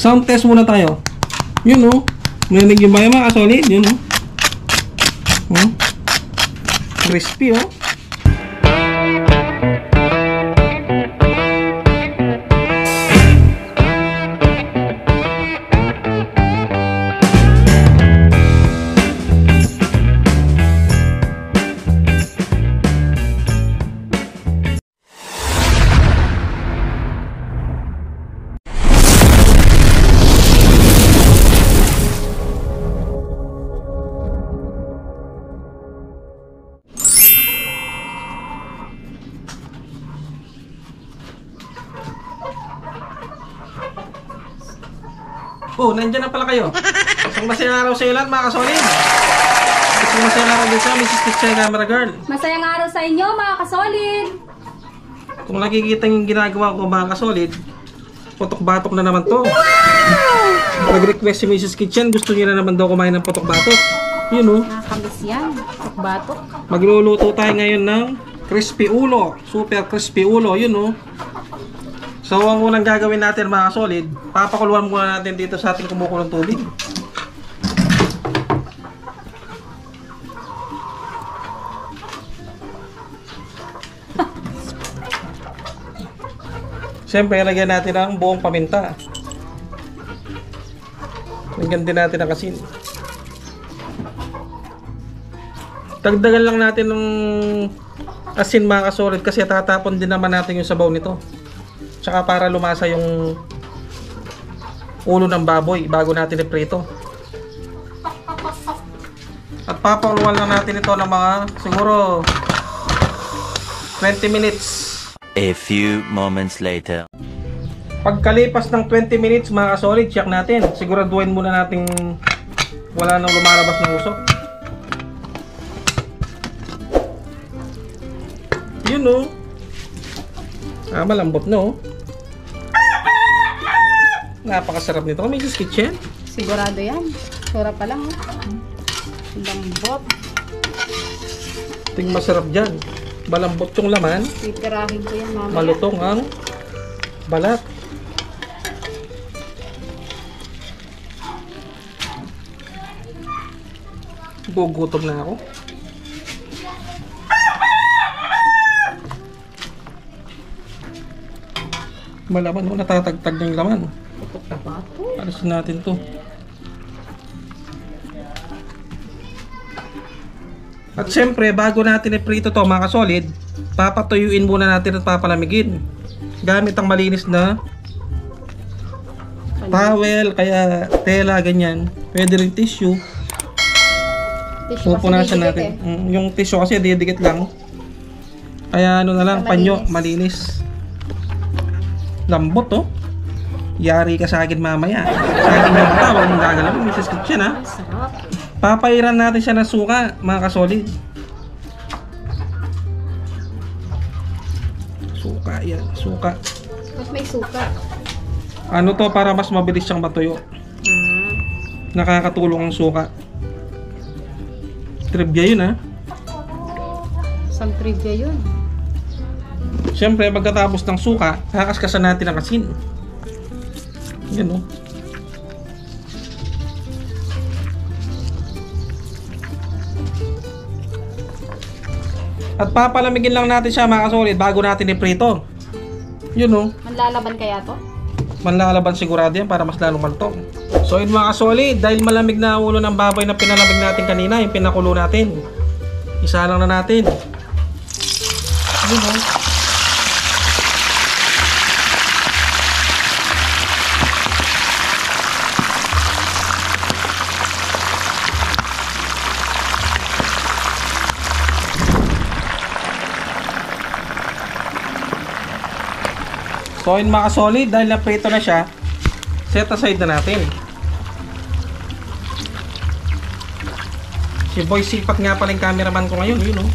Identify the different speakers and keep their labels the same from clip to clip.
Speaker 1: Sound test muna tayo. Yun o. Marinig yung bayo mga kasolid. Yun o. Crispy o. Oh, nandiyan na pala kayo. Isang masayang araw sa iyo lahat mga kasolid. Isang masayang araw din sa Mrs. Kitchen Camera Girl.
Speaker 2: Masayang araw sa inyo mga kasolid.
Speaker 1: Kung nakikita yung ginagawa ko mga kasolid, putok-batok na naman to. Nag-request si Mrs. Kitchen, gusto niya na naman daw kumain ng putok-batok. Yun o.
Speaker 2: Nakakamiss yan. Putok-batok.
Speaker 1: Magluluto tayo ngayon ng crispy ulo. Super crispy ulo. Yun o. So, ang unang gagawin natin mga solid, papakuluan muna natin dito sa ating kumukulong tubig. Siyempre, lagyan natin ang buong paminta. Lagyan din natin ang asin. Dagdagan lang natin ng asin mga kasolid kasi tatapon din naman natin yung sabaw nito. Tsaka para lumasa yung ulo ng baboy bago natin iprito. At papakuluan lang natin ito ng mga siguro 20 minutes.
Speaker 3: A few moments later.
Speaker 1: Pagkalipas ng 20 minutes mga kasolid, check natin. Siguraduhin muna natin wala nang lumalabas ng usok. Yun o. Malambot no. Napakasarap nito. Mrs. Kitchen.
Speaker 2: Sigurado yan. Sura pa lang. Lambot.
Speaker 1: Ito yung masarap dyan. Malambot yung laman.
Speaker 2: Titirahin ko yan mamaya.
Speaker 1: Malutong ang balat. Gugutom na ako. Malaman mo, natatagtag na yung laman. Alisin natin to. At syempre, bago natin iprito to mga kasolid, papatuyuin muna natin at papalamigin. Gamit ang malinis na towel, kaya tela, ganyan. Pwede rin tissue. Pupunasan natin. Yung tissue kasi didikit lang. Kaya ano na lang, panyo, malinis. Lambot oh. Yari ka sa akin mamaya. Sa akin yung tawag mong gagalaw, Mrs. Kitchen ha. Papairan natin siya ng suka, mga kasolid. Suka yan, suka.
Speaker 2: Mas may suka.
Speaker 1: Ano to para mas mabilis siyang matuyo. Nakakatulong ang suka. Trivia yun ha.
Speaker 2: Isang trivia yun.
Speaker 1: Siyempre, pagkatapos ng suka, kakaskasan natin ang asin. Yan o. At papalamigin lang natin siya mga kasolid bago natin iprito. Yun o.
Speaker 2: Manlalaban kaya to?
Speaker 1: Manlalaban sigurado yan para mas lalong malutong. So yun mga kasolid, dahil malamig na ang ulo ng baboy na pinalamig natin kanina, yung pinakulo natin. Isa lang na natin. Yun o. So yun mga solid, dahil naprito na siya, set aside na natin. Si Boy Sipat nga pala yung cameraman ko ngayon, yun o.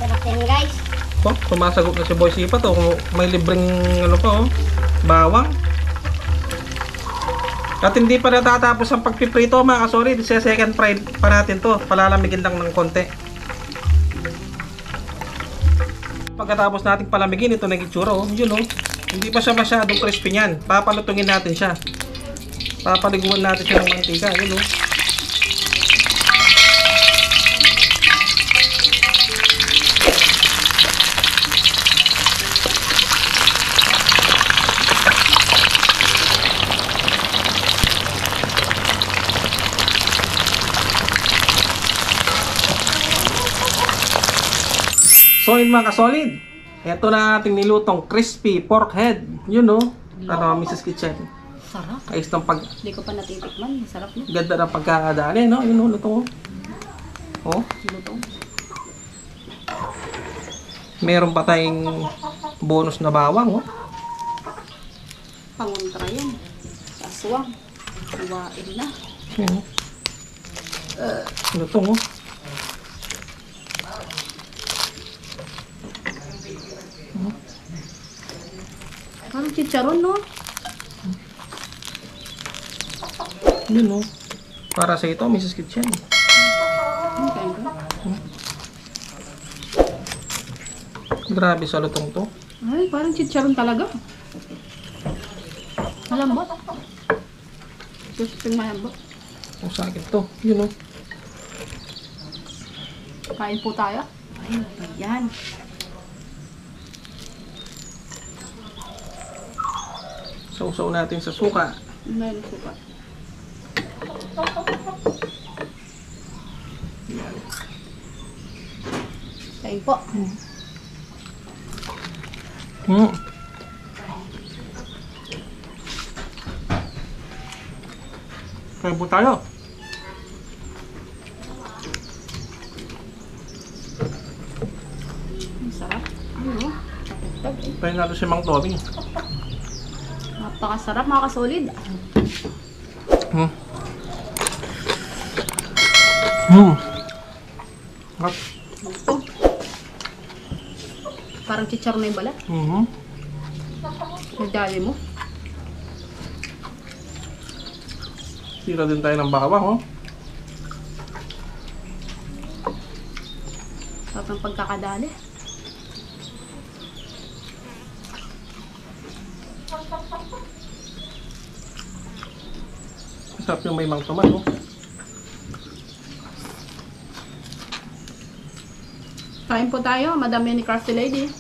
Speaker 2: Sarap yan guys.
Speaker 1: Oh, sumasagot na si Boy Sipat o. Kung may libreng ano pa o, bawang. At hindi pa natatapos ang pagpiprito mga kasolid, sa second fry pa natin to, palalamigin lang ng konti. Pagkatapos nating palamigin, ito naging itsura oh, yun oh. Hindi pa siya masyadong crispy niyan. Papalutungin natin siya. Papaliguan natin siya ng mantika. Yun, oh. So yun mga kasolid, eto na ating nilutong crispy pork head. Yun, no? Ano, Mrs. Kitchen.
Speaker 2: Sarap.
Speaker 1: Ayos ng pag...
Speaker 2: Hindi ko pa natitikman. Sarap na.
Speaker 1: Ganda ng pagkakadali, no? Yun, no? Lutong. Oh.
Speaker 2: Lutong.
Speaker 1: Meron pa tayong bonus na bawang, oh.
Speaker 2: Pangontra yan. Aswang. Iwain na.
Speaker 1: Yun, oh. Lutong, oh.
Speaker 2: Parang chicharon, no?
Speaker 1: Yun, no? Para sa ito, Mrs. Kitchen.
Speaker 2: Okay,
Speaker 1: Grabe sa lutong to.
Speaker 2: ay, parang chicharon talaga. Malambot. Gusto yung malambot.
Speaker 1: Ang sakit to. Yun, no?
Speaker 2: Kain po tayo. Ay, yan.
Speaker 1: Sausaw natin sa suka.
Speaker 2: Meron suka. Kain po.
Speaker 1: Hmm. Kain po tayo.
Speaker 2: Ang sarap. Ano? Tatagtag eh.
Speaker 1: Pahin natin si Mang Toby.
Speaker 2: Napakasarap mga kasolid.
Speaker 1: Hmm. Hmm. At,
Speaker 2: Ito. Parang chicharon na yung balat. Nagdali mo.
Speaker 1: Tira din tayo ng bawang, oh.
Speaker 2: Sarap ng pagkakadali.
Speaker 1: Sarap yung may Mang Tomas, oh.
Speaker 2: Kain po tayo. Madami ni Crafty Lady.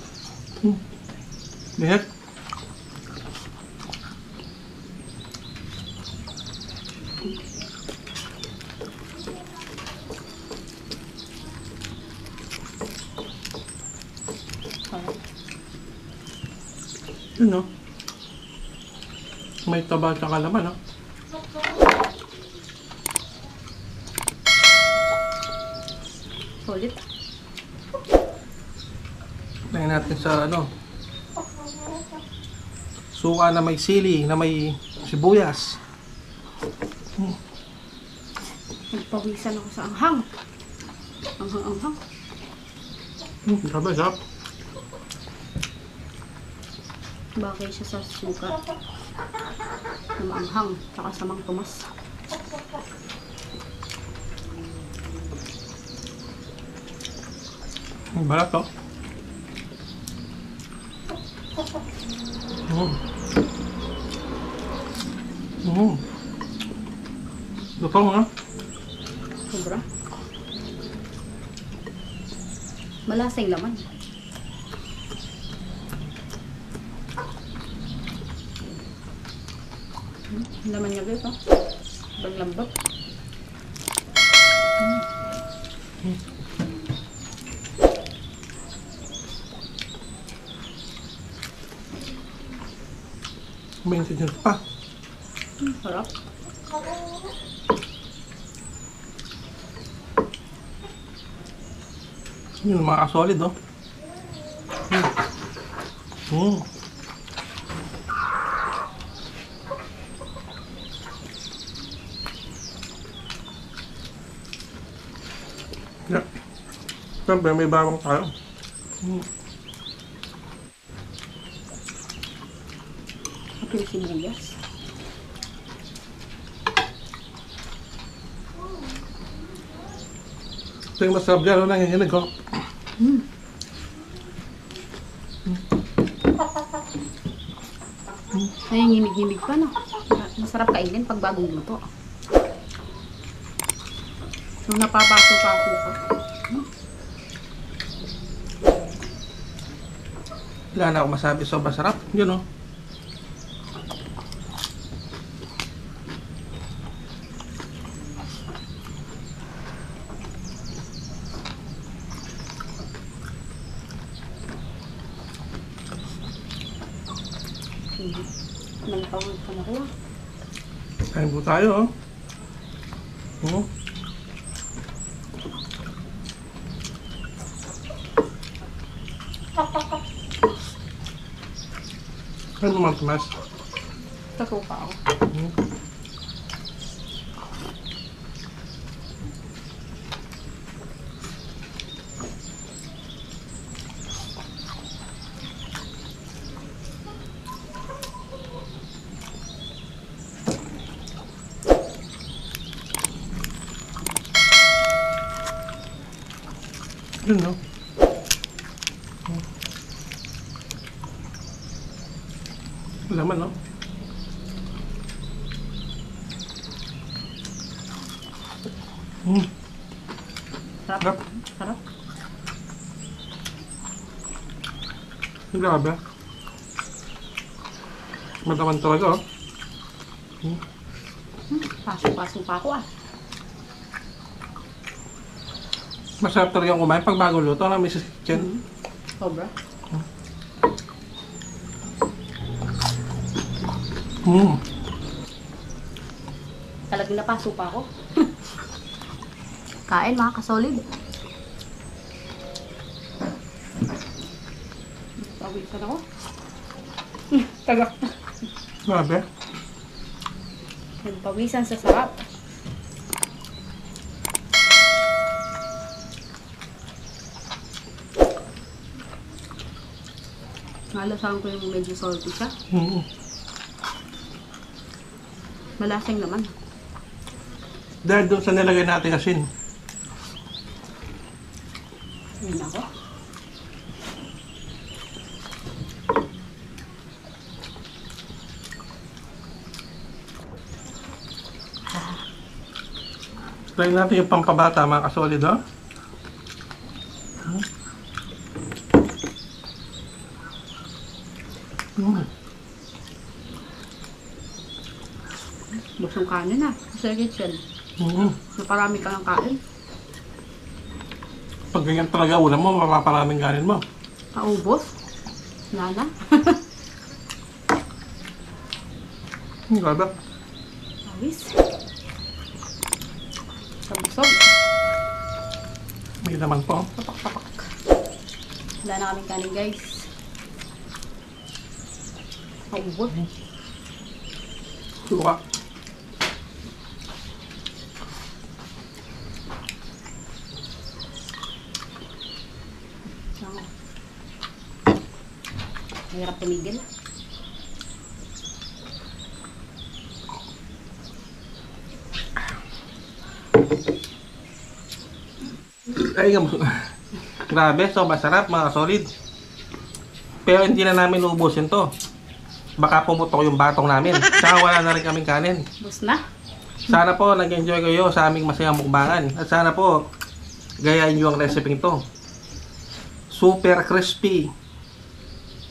Speaker 1: Lihat. Yun, no? May taba at saka laman, no?
Speaker 2: Solid.
Speaker 1: Lagyan natin sa, ano, suka na may sili, na may sibuyas.
Speaker 2: Nagpawisan ako sa anghang. Anghang-anghang.
Speaker 1: Grabe, sarap.
Speaker 2: Bakit siya sa suka na maanghang, tsaka sa Mang Tomas.
Speaker 1: Balat, oh. Lutong, ha?
Speaker 2: Sobra. Malasang laman. Laman niya guys, oh. Sobrang lambot.
Speaker 1: May ingredients pa.
Speaker 2: Sarap.
Speaker 1: Yun, mga solid, oh. Yeah. Siyempre, may bawang tayo.
Speaker 2: Ito yung sibuyas.
Speaker 1: Ito yung masarap dyan, ano, nanginginig, oh.
Speaker 2: Ay, ngimig-ngimig pa, no? Masarap kainin pag bagong luto. Nung napapaso-paso ka.
Speaker 1: Wala na ako masabi, sobrang sarap. Yun, oh.
Speaker 2: Nalapawag ka na ko.
Speaker 1: Kain po tayo, oh. Oh. Ano naman, Tomas?
Speaker 2: Tatuka ako.
Speaker 1: Yun, no? Laman, no?
Speaker 2: Sarap.
Speaker 1: Sarap.
Speaker 2: Sarap.
Speaker 1: Grabe. Mataman talaga, oh.
Speaker 2: Paso-paso pa ako ah.
Speaker 1: Masarap talaga yung kumain pag bago luto ng Mrs. Kitchen.
Speaker 2: Sobra. Talagang napaso pa ako. Kain mga kasolid. Pawisan ako. Tagak.
Speaker 1: Grabe.
Speaker 2: Nagpawisan sa sarap. Nalasahan ko yung medyo salty siya. Malasang naman.
Speaker 1: Dahil doon sa nilagay natin asin.
Speaker 2: Yun ako.
Speaker 1: Try natin yung pampabata mga kasolid, oh.
Speaker 2: Busong kanin ah. Sa kitchen. Naparami ka ng kain.
Speaker 1: Pag ganyan talaga ulam mo, mapaparaming kanin mo.
Speaker 2: Paubos. Wala na.
Speaker 1: Grabe.
Speaker 2: Awis. Sabusog.
Speaker 1: May laman po.
Speaker 2: Tapak-tapak. Wala na kaming kanin guys. Paubos.
Speaker 1: Suka.
Speaker 2: Mahirap tumigil.
Speaker 1: Ay, grabe, so masarap mga solid. Pero hindi na namin uubusin to. Baka pumutok yung batong namin. Tsaka wala na rin kaming kanin.
Speaker 2: Bus na.
Speaker 1: Sana po nag-enjoy kayo sa aming masayang mukbangan. At sana po gayahin nyo ang recipe to. Super crispy.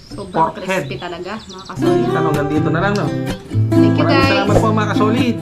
Speaker 2: Sobrang
Speaker 1: Pork head.
Speaker 2: crispy talaga mga kasolid.
Speaker 1: Hanggang dito na lang, no?
Speaker 2: Thank you
Speaker 1: Maraming
Speaker 2: guys.
Speaker 1: salamat po mga kasolid.